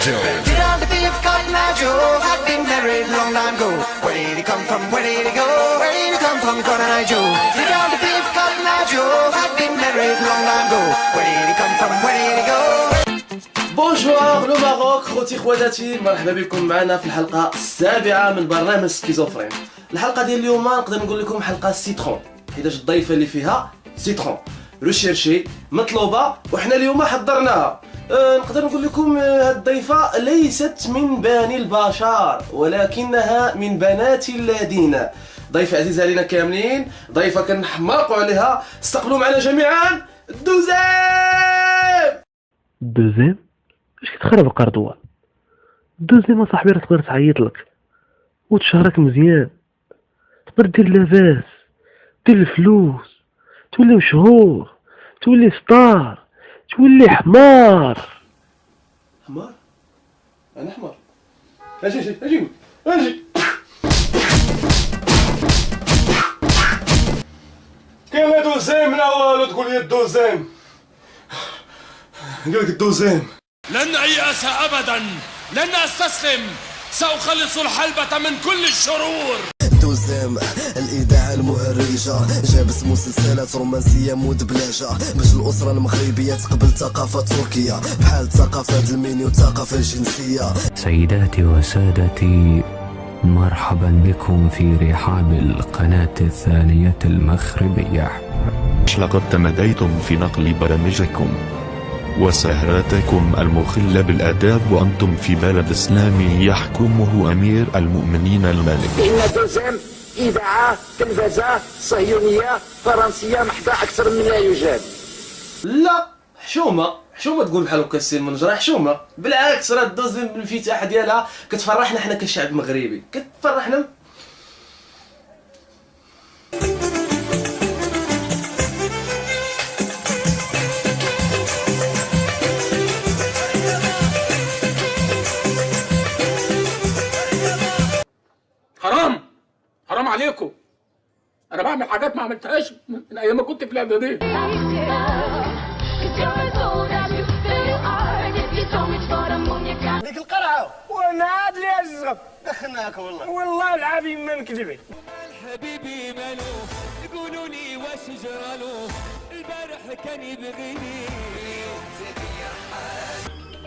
Joe. Get on the beef, Cotton Eye Joe had been married long time ago. Where did he come from? Where did he go? Where did he come from, Cotton Eye Joe? Get on the beef, Cotton Eye Joe had been married long time ago. Where did he come from? Where did he go? بونجوار لو ماروك خوتي خواتاتي، مرحبا بكم معنا في الحلقه السابعه من برنامج سكيزوفرين. الحلقه ديال اليوم نقدر نقول لكم حلقه سيترون، حيتاش الضيفه اللي فيها سيترون ريشيرشي مطلوبه وحنا اليوم حضرناها. نقدر نقول لكم هاد الضيفه ليست من بني البشر ولكنها من بنات الذين. ضيفه عزيزه علينا كاملين، ضيفه كنحماقوا عليها. استقبلوا معنا جميعا دوزيم اش كتخرب القردوه؟ دوزيم اصاحبي راه تقدر تعيط لك وتشهرك مزيان، تقدر دير لاباس، دير الفلوس، تولي مشهور، تولي ستار، تولي حمار. حمار؟ انا حمار؟ اجي كاين لا دوزيم لا والو، تقول لي الدوزيم، قالك الدوزيم. لن أيأس أبدا، لن أستسلم، سأخلص الحلبة من كل الشرور. دوزيم الإذاعة المهرجة جاب اسمو سلسلات رومانسية مدبلجة باش الأسرة المغربية تقبل ثقافة تركية بحال الثقافة الميني والثقافة الجنسية. سيداتي وسادتي، مرحبا بكم في رحاب القناة الثانية المغربية. لقد تماديتم في نقل برامجكم وسهراتكم المخلة بالآداب وأنتم في بلد إسلامي يحكمه أمير المؤمنين الملك. إن دوزيم إذاعة تلفزة صهيونية فرنسية محضة أكثر من لا يوجد. لا حشومه تقول بحال هكا السي المنجرة، حشومه بالعكس. راه الدوزيم بالانفتاح ديالها كتفرحنا حنا كشعب مغربي، كتفرحنا. حرام عليكم، انا بعمل حاجات ما عملتهاش من ايام ما كنت في الاعداديه. ديك القرعه وانا عاد لي الزغب دخلناك والله العظيم ما نكذب. حبيبي مالو يقولوا لي واش جرالو، البارح كان يبغيني.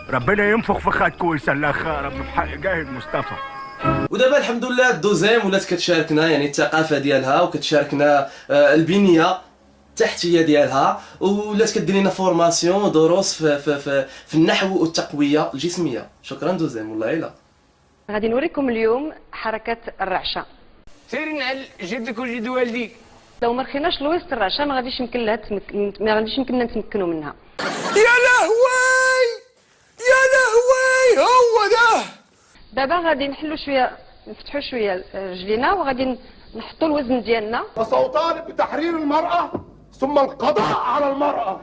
ربنا ينفخ في خاتك ويسلخ رب بحق جاهد مصطفى. ودابا الحمد لله الدوزيم ولات كتشاركنا يعني الثقافه ديالها، وكتشاركنا البنيه التحتيه ديالها، ولات كدير لنا فورماسيون دروس في النحو والتقويه الجسميه. شكرا دوزيم والله الا. غادي نوريكم اليوم حركه الرعشه. سيرين على جدك وجد والديك. لو ما رخيناش لوسط الرعشه ما غاديش يمكننا نتمكنوا منها. يا لهوي يا لهوي هو ده. دابا غادي نحلو شويه، نفتحوا شويه رجلينا وغادي نحطوا الوزن ديالنا. وسأطالب بتحرير المرأة ثم القضاء على المرأة.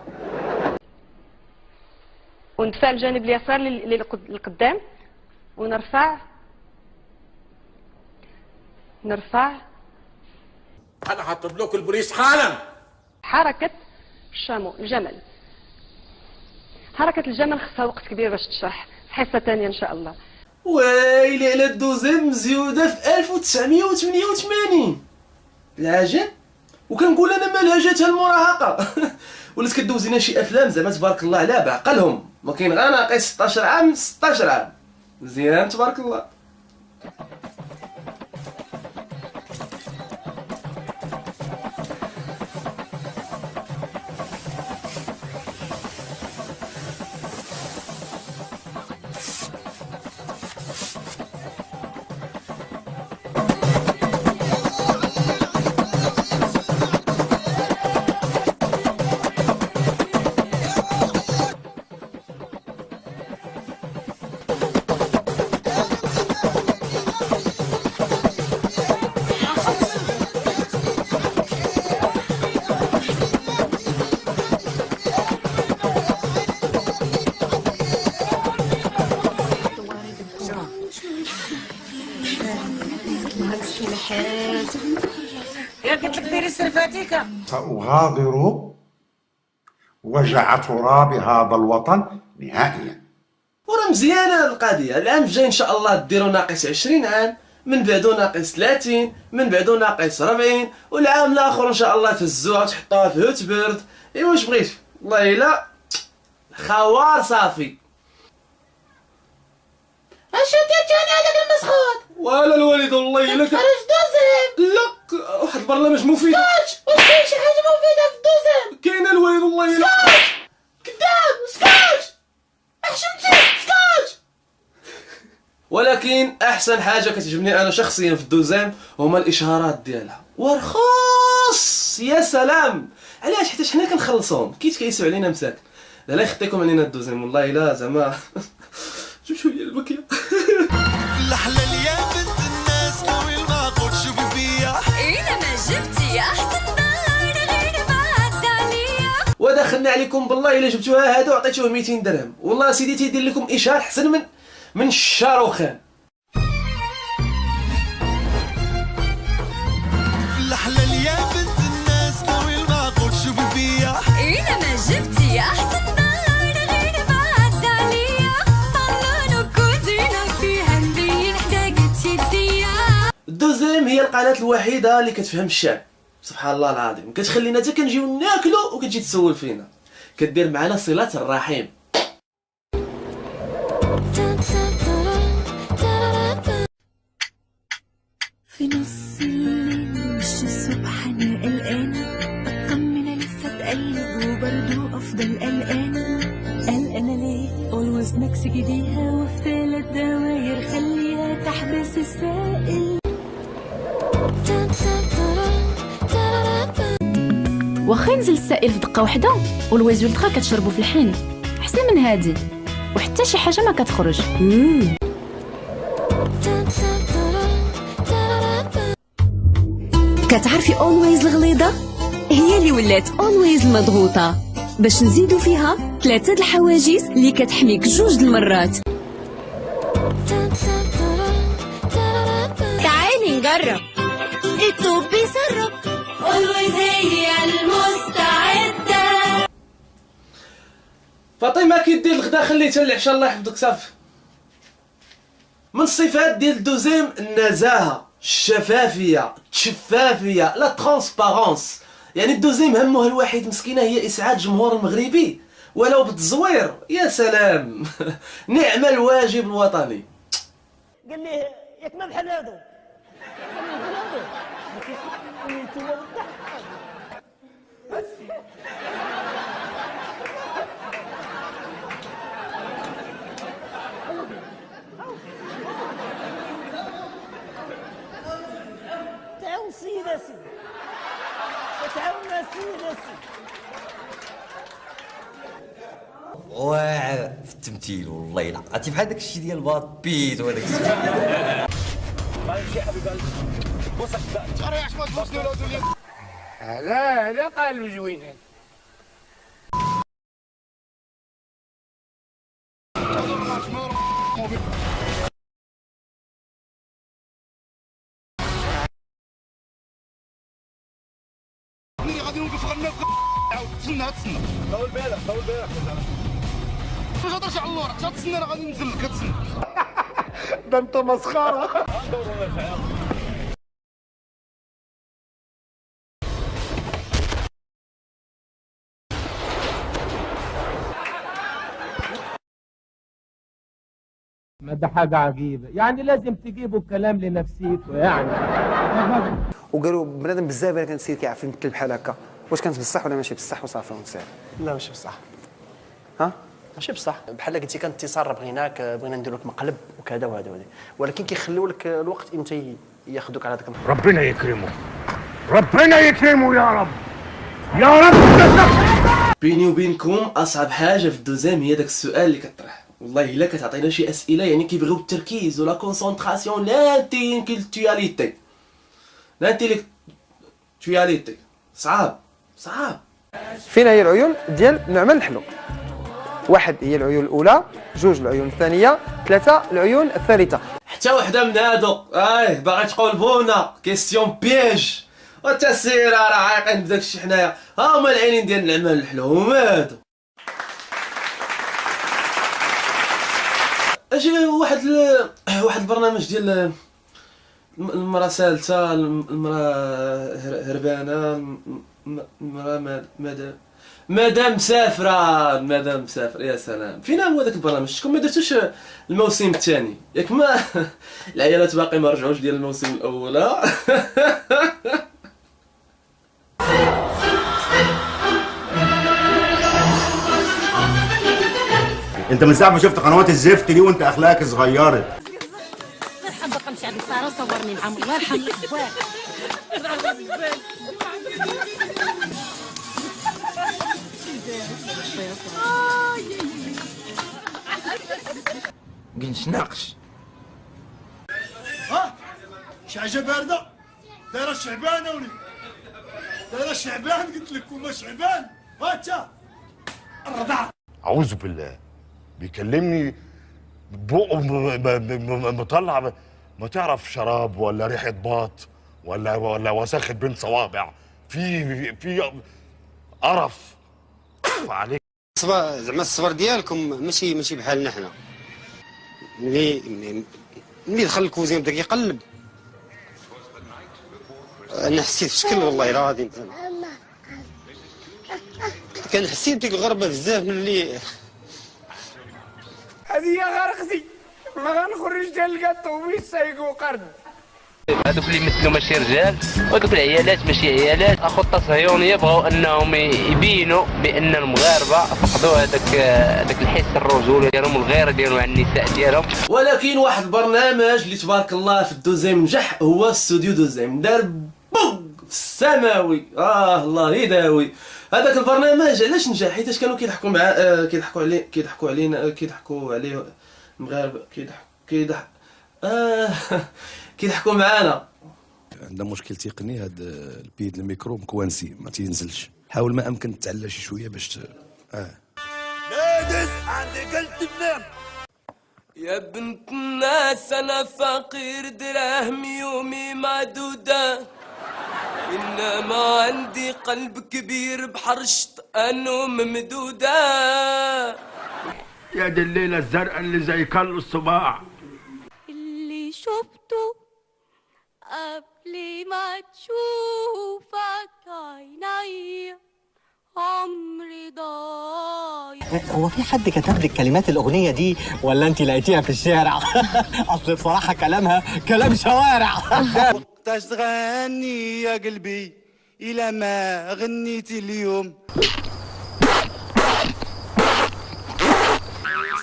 وندفع الجانب اليسار للقدام ونرفع. انا هطلب لكم البوليس حالا. حركه الشامو الجمل. حركه الجمل خصها وقت كبير باش تشرح، في حصه ثانيه ان شاء الله. ويلي على الدوزيم مزيوده في 1988 العجب. وكنقول انا مالها جاتها المراهقه ولات كدوز لنا شي افلام زعما تبارك الله عليها بعقلهم، ما كاين غير ناقص 16 عام 16 عام مزيان تبارك الله. يا قلت لك ديري السلفاتيكا. سأغادر وجع تراب هذا الوطن نهائيا. وراه مزيانه القضيه. العام الجاي ان شاء الله ديروا ناقص 20 عام، من بعدو ناقص 30، من بعدو ناقص 40، والعام الاخر ان شاء الله تهزوها وتحطوها في هوت برد. ايوا واش بغيت والله الا خوار صافي. اش درتي انا هذاك المسخوط؟ ولا الوالد والله الا خرج دوزيام. لا واحد البرنامج مفيد. سكاش، واش كاين شي حاجه مفيده في الدوزيام؟ كاينه الوالد والله الا. سكاش كذاب، سكاش حشمتي سكاش. ولكن احسن حاجه كتعجبني انا شخصيا في الدوزيام هما الاشهارات ديالها ورخاص. يا سلام، علاش؟ حيت حنا كنخلصوهم كيتكيسوا علينا مساكن. لا يخطيكم علينا الدوزيام والله الا زعما شوف شويه البكيه. في الحلال يا بنت الناس ناوي المعقول شوفي فيا إلا ما جبتي أحسن نهار غير ما عدى عليا. ودخلنا عليكم بالله الا جبتوها هادو عطيتوه 200 درهم والله سيدي تيدير لكم اشهار احسن من الشاروخان. في الحلال يا بنت الناس ناوي المعقول شوفي فيا إلا ما جبتي أحسن نهار غير ما عدى عليا. طلعنا كوزينة فيها نبين حداقة يديا. الدوزيام هي القناه الوحيده اللي كتفهم الشعب سبحان الله العظيم، كتخلينا حتى كنجيو ناكلو وكتجي تسول فينا، كدير معنا صله الرحم. في نص الليل وش الصبح انا قلقانة، اطمن لسه اتقلب وبرضه افضل قلقانة. قلقانة ليه؟ اولويز مكسك ايديها وفي 3 دواير خليها تحبس السائل. واخا ينزل السائل في دقه واحده اولويز ولترا كتشربو في الحين احسن من هادي، وحتى شي حاجه ما كتخرج. كتعرفي اولويز الغليظه هي اللي ولات اولويز المضغوطه، باش نزيدو فيها 3 د الحواجز اللي كتحميك 2 المرات. تعالي نجرب الطوب بيسرب، اولويز هي المستعده. فاطمه كي دير الغدا خليتها للعشاء الله يحفظك صافي. من الصفات ديال الدوزيام النزاهه، الشفافيه، الشفافيه، لا ترانسبارونس. يعني الدوزيام همه الوحيد مسكينه هي اسعاد الجمهور المغربي ولو بالتزوير. يا سلام نعم الواجب الوطني. قال لي ياك ما بحال هادو تعاون السيد اسيدي، تعاون السيد اسيدي. واعر في التمثيل والله الا عرفتي بحال داك الشيء ديال باد بيت وهذاك الشيء. ماشي حبيب قلبي وصك تريح ما تبوسني ولا تولي. لا قال زوينه. ملي غادي نوقف غنبقى عاود تسنى طول بالك ما تهضرش على اللور حتى تسنى انا غادي ننزل كتسنى. ده انت مسخره. ما ده حاجة عجيبة، يعني لازم تجيبوا الكلام لنفسيته يعني. وقالوا بنادم بزاف انا كان سير كيعرف يمثل بحال هكا، واش كانت بصح ولا ماشي بصح وصافي ونسير؟ لا ماشي بصح. ها؟ ماشي بصح، بحال قلتي كان اتصال بغيناك بغينا نديرو لك مقلب وكذا وهذا وهذا، ولكن كيخليو لك الوقت امتى ياخذوك على هذاك ربنا يكرمه، ربنا يكرمه يا رب يا رب. بيني وبينكم اصعب حاجه في الدوزيام هي داك السؤال اللي كطرح. والله الا كتعطينا شي اسئله يعني كيبغيو التركيز ولا كونسونطراسيون، لانتيليكتواليتي صعاب. فين هي العيون ديال نعمان الحلو؟ 1 هي العيون الاولى، 2 العيون الثانيه، 3 العيون الثالثه. حتى وحده من هادو باغي تقول بونا كيستيون بياج وتا السيره راه عايقين بداك الشيء حنايا. ها هما العينين ديال نعمان الحلو هما هادو. اجي واحد البرنامج ديال المراه سالته، المراه هربانه، مدام مسافره، مدام مسافره. يا سلام، فين هو داك البرنامج؟ شكون ما درتوش الموسم الثاني ياك ما العيالات باقي ما رجعوش ديال الموسم الاول. انت من ساعه ما شفت قنوات الزفت دي وانت اخلاقك اتغيرت. مرحبا بقى مشي عند ساره صورني معاهم، الله يرحم الاخوان. قلت ناقش ها شعجه بارده دايره الشعبان ولي دايره الشعبان، قلت لك وما شعبان هاتا الرضاعه. اعوذ بالله، بيكلمني بقه مطلع ما تعرف شراب ولا ريحه باط ولا وساخه بين صوابع، في قرف عليك. زعما الصبر ديالكم ماشي بحالنا حنا. ملي دخل الكوزين بدا كيقلب انا حسيت بشكل والله العظيم، كان حسيت بديك الغربه بزاف ملي هذه غرقتي ما غنخرج ديال الكاطو ويسايقوا قرن. هذوك اللي يمثلوا ماشي رجال وهذوك العيالات ماشي عيالات. اخوة الصهيونيه بغاو انهم يبينوا بان المغاربه فقدوا هذاك الحس الرجولي ديالهم والغيره ديالهم على النساء ديالهم. ولكن واحد البرنامج اللي تبارك الله في الدوزيام نجح هو استوديو دوزيام، دار بوغ في السماوي. الله يداوي هذاك البرنامج. علاش نجح؟ حيت كانوا كيضحكوا مع كيضحكوا عليه المغاربه، كيضحكوا معانا. عندنا مشكل تقني، هذا البيد الميكرو مكوانسي ما تينزلش. حاول ما امكن تعلى شي شويه باش نادس عندي قلت تنام. يا بنت الناس انا فقير دراهم يومي معدوده، انما عندي قلب كبير بحر شطئان وممدوده. يا دي الليله الزرقاء اللي زي كل الصباع اللي شفته قبل ما تشوفك عيني عمري ضايع. هو في حد كتب لك كلمات الأغنية دي ولا أنت لقيتيها في الشارع؟ أصل بصراحة كلامها كلام شوارع. وقتاش تغني يا قلبي إلى ما غنيتي اليوم؟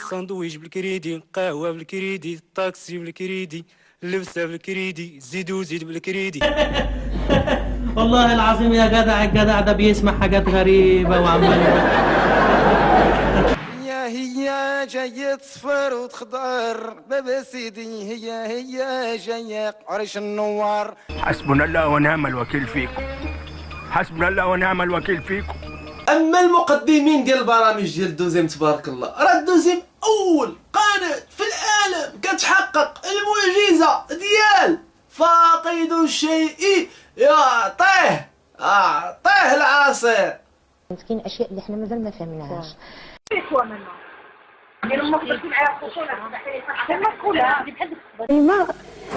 الساندويش بالكريدي، قهوة بالكريدي، الطاكسي بالكريدي، اللبسة بالكريدي، زيدو زيد بالكريدي. والله العظيم يا جدع، الجدع ده بيسمع حاجات غريبة وعمال يا هي جاية صفر وتخضر بابا سيدي، هي جاية عرش النوار. حسبنا الله ونعم الوكيل فيكم، حسبنا الله ونعم الوكيل فيكم. اما المقدمين ديال البرامج ديال الدوزيام تبارك الله، راه الدوزيام اول قناه في العالم كتحقق المعجزه ديال فاقد الشيء يعطيه العصير. كاين اشياء اللي احنا مازال ما فهمناهاش. ما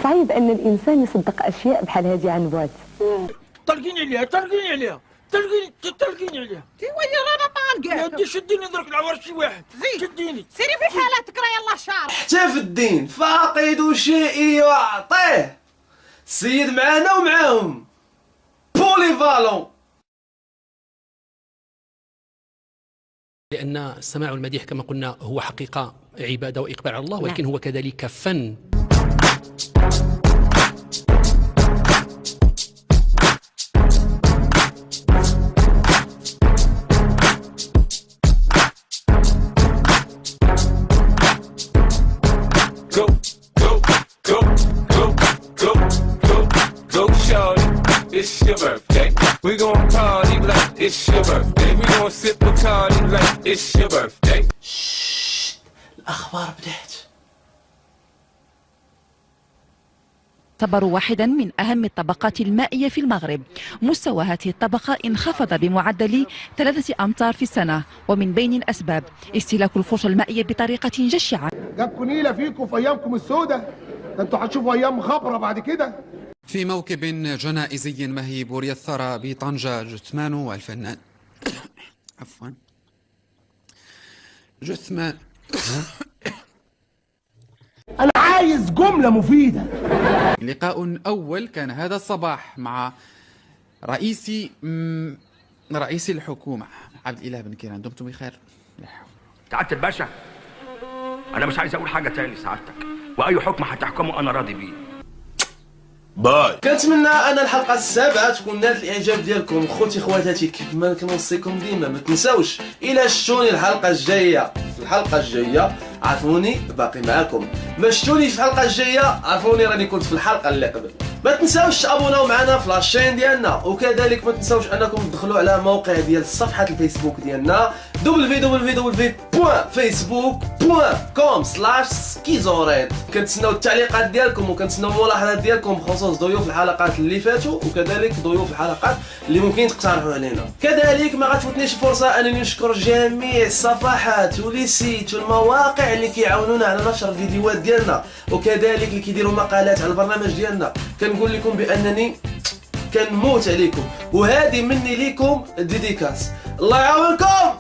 صعيب ان الانسان يصدق اشياء بحال هذه عن بعد. طلقيني عليها طلقيني عليها طلقيني عليها. ويا رانا طالقه. يا ودي شديني درك العوار شي واحد. شديني سيري في حالتك راه يلاه شعر. حتى في الدين فاقد الشيء يعطيه. السيد معانا ومعاهم بوليفالون. لأن السماع والمديح كما قلنا هو حقيقة عبادة وإقبال على الله، ولكن هو كذلك فن. It's your birthday. We gon' party like it's your birthday. We gon' sip Bacardi like it's your birthday. الأخبار بدات. تعتبر واحدا من أهم الطبقات المائية في المغرب. مستوى هذه الطبقة انخفض بمعدل 3 أمتار في السنة، ومن بين الأسباب استهلاك الفرش المائية بطريقة جشعة. جابكم نيلة فيكم في أيامكم السوداء، ده انتوا هتشوفوا أيام خبرة بعد كده. في موكب جنائزي مهيب وري الثرى بطنجة جثمان الفنان عفوا جثمان أنا عايز جملة مفيدة. لقاء أول كان هذا الصباح مع رئيس الحكومة عبد الإله بن كيران. دمتم بخير. سعادة الباشا، أنا مش عايز أقول حاجة تاني سعادتك، وأي حكم هتحكمه أنا راضي بيه. باي. كنتمنى ان الحلقه السابعه تكون نالت الاعجاب ديالكم. خوتي خواتاتي، كيف ما كنوصيكم ديما ما تنساوش الى شتوني الحلقه الجايه. في الحلقه الجايه عرفوني باقي معاكم، ما شتونيش في الحلقه الجايه عرفوني راني كنت في الحلقه اللي قبل. ما تنساوش تابوناو معنا في لاشين ديالنا، وكذلك ما تنساوش انكم تدخلوا على موقع ديال صفحه الفيسبوك ديالنا www.facebook.com/skizorad. كنتسناو التعليقات ديالكم وكنتسناو الملاحظات ديالكم بخصوص ضيوف الحلقات اللي فاتوا، وكذلك ضيوف الحلقات اللي ممكن تقترحوا علينا. كذلك ما غتفوتنيش فرصه انني نشكر جميع الصفحات ولي سيت والمواقع اللي كيعاونونا على نشر الفيديوهات ديالنا، وكذلك اللي كيديروا مقالات على البرنامج ديالنا. كنقول لكم بانني كنموت عليكم، وهذه مني ليكم ديديكاس. الله يعاونكم.